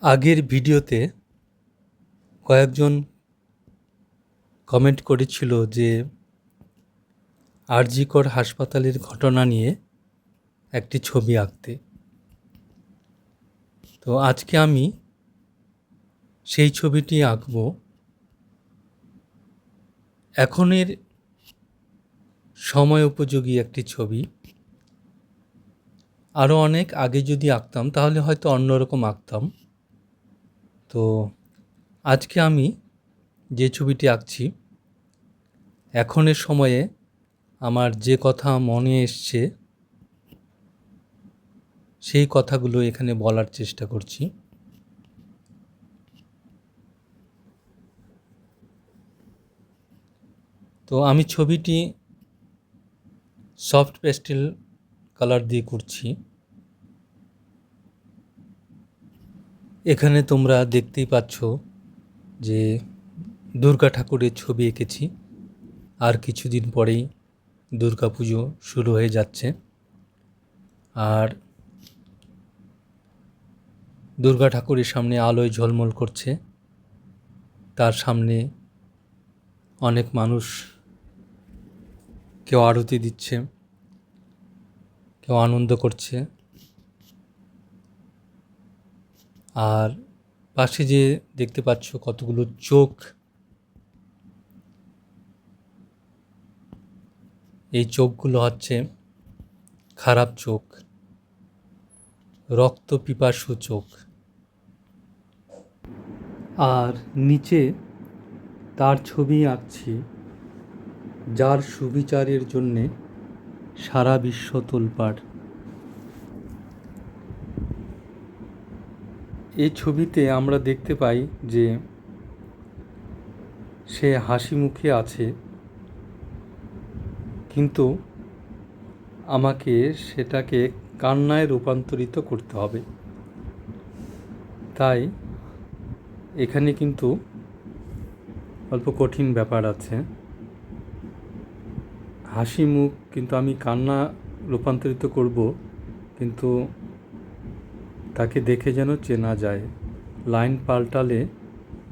আগের ভিডিওতে কয়েকজন কমেন্ট করেছিল যে আরজি কর হাসপাতালের ঘটনা নিয়ে একটি ছবি আঁকতে। তো আজকে আমি সেই ছবিটি আঁকব। এখনের সময় উপযোগী একটি ছবি। আরও অনেক আগে যদি আঁকতাম তাহলে হয়তো অন্যরকম আঁকতাম। তো আজকে আমি যে ছবিটি আঁকছি, এখনের সময়ে আমার যে কথা মনে এসছে সেই কথাগুলো এখানে বলার চেষ্টা করছি। তো আমি ছবিটি সফট পেস্টেল কালার দিয়ে করছি। এখানে তোমরা দেখতেই পাচ্ছ যে দুর্গা ঠাকুরের ছবি এঁকেছি। আর কিছুদিন পরেই দুর্গা পুজো শুরু হয়ে যাচ্ছে। আর দুর্গা ঠাকুরের সামনে আলোয় ঝলমল করছে। তার সামনে অনেক মানুষ, কেউ আরতি দিচ্ছে, কেউ আনন্দ করছে। আর পাশে যে দেখতে পাচ্ছ কতগুলো চোখ, এই চোখগুলো হচ্ছে খারাপ চোখ, রক্ত পিপাসু চোখ। আর নিচে তার ছবি আঁকছি, যার সুবিচারের জন্যে সারা বিশ্ব তোলপাড়। এই ছবিতে আমরা দেখতে পাই যে সে হাসি মুখে আছে, কিন্তু আমাকে সেটাকে কান্নায় রূপান্তরিত করতে হবে। তাই এখানে কিন্তু অল্প কঠিন ব্যাপার আছে। হাসি মুখ কিন্তু আমি কান্না রূপান্তরিত করব, কিন্তু তাকে দেখে যেন চেনা যায়। লাইন পাল্টালে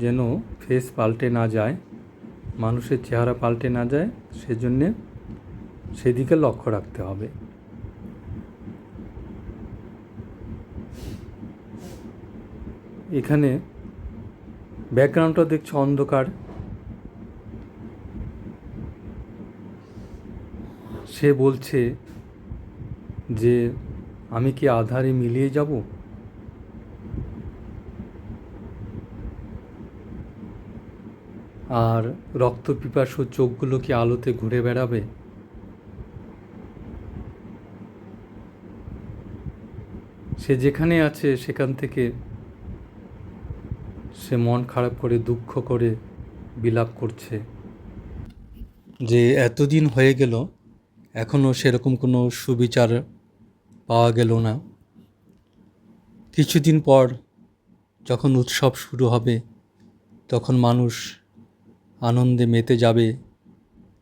যেন ফেস পাল্টে না যায়, মানুষের চেহারা পাল্টে না যায়, সেজন্যে সেদিকে লক্ষ্য রাখতে হবে। এখানে ব্যাকগ্রাউন্ডটা দেখছো অন্ধকার। সে বলছে যে আমি কি আধারে মিলিয়ে যাব? আর রক্ত পিপাসু চোখগুলো কি আলোতে ঘুরে বেড়াবে? সে যেখানে আছে সেখান থেকে সে মন খারাপ করে, দুঃখ করে বিলাপ করছে যে এতদিন হয়ে গেল, এখনও সেরকম কোনো সুবিচার পাওয়া গেল না। কিছুদিন পর যখন উৎসব শুরু হবে, তখন মানুষ আনন্দে মেতে যাবে,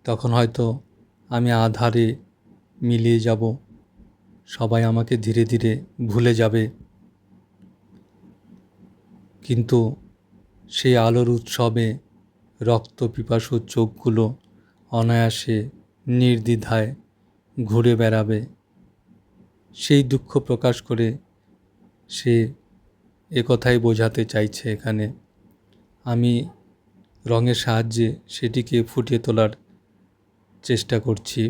তখন হয়তো আমি আধারে মিলিয়ে যাব, সবাই আমাকে ধীরে ধীরে ভুলে যাবে। কিন্তু সেই আলোর উৎসবে রক্ত পিপাসু চোখগুলো অনায়াসে নির্দ্বিধায় ঘুরে বেড়াবে। সেই দুঃখ প্রকাশ করে সে একথাই বোঝাতে চাইছে এখানে। আমি রঙের সাহায্যে সেটিকে ফুটিয়ে তোলার চেষ্টা করছি।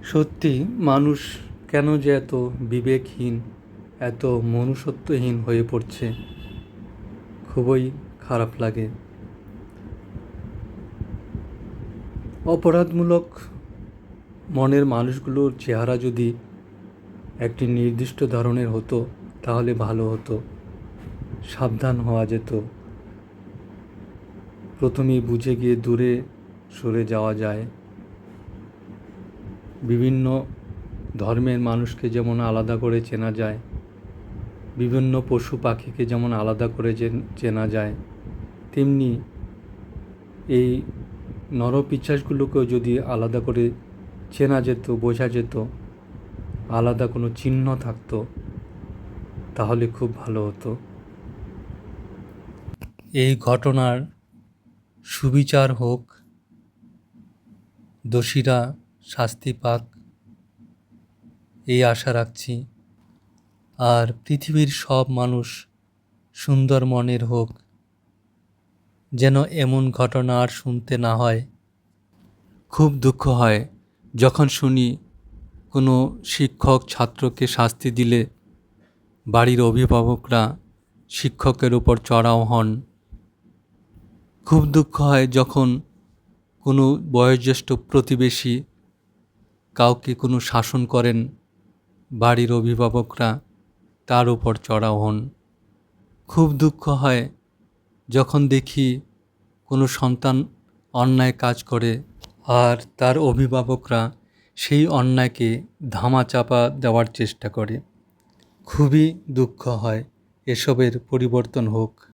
সত্যি মানুষ কেন যে এত বিবেকহীন, এত মনুষ্যত্বহীন হয়ে পড়ছে, খুবই খারাপ লাগে। অপরাধমূলক মনের মানুষগুলোর চেহারা যদি একটি নির্দিষ্ট ধরনের হতো তাহলে ভালো হতো, সাবধান হওয়া যেত। প্রথমেই বুঝে গিয়ে দূরে সরে যাওয়া যায়। বিভিন্ন ধর্মের মানুষকে যেমন আলাদা করে চেনা যায়, বিভিন্ন পশু পাখিকে যেমন আলাদা করে চেনা যায়, তেমনি এই নরপিশাচগুলোকেও যদি আলাদা করে চেনা যেত, বোঝা যেত, আলাদা কোনো চিহ্ন থাকতো, তাহলে খুব ভালো হতো। এই ঘটনার সুবিচার হোক, দোষীরা শাস্তি পাক, এই আশা রাখছি। আর পৃথিবীর সব মানুষ সুন্দর মনের হোক, যেন এমন ঘটনা আর শুনতে না হয়। খুব দুঃখ হয় যখন শুনি কোনো শিক্ষক ছাত্রকে শাস্তি দিলে বাড়ির অভিভাবকরা শিক্ষকের উপর চড়াও হন। খুব দুঃখ হয় যখন কোনো বয়োজ্যেষ্ঠ প্রতিবেশী কাউকে কোনো শাসন করেন, বাড়ির অভিভাবকরা তার উপর চড়াও হন। খুব দুঃখ হয় যখন দেখি কোনো সন্তান অন্যায় কাজ করে আর তার অভিভাবকরা সেই অন্যায়কে ধামাচাপা দেওয়ার চেষ্টা করে। খুবই দুঃখ হয়। এসবের পরিবর্তন হোক।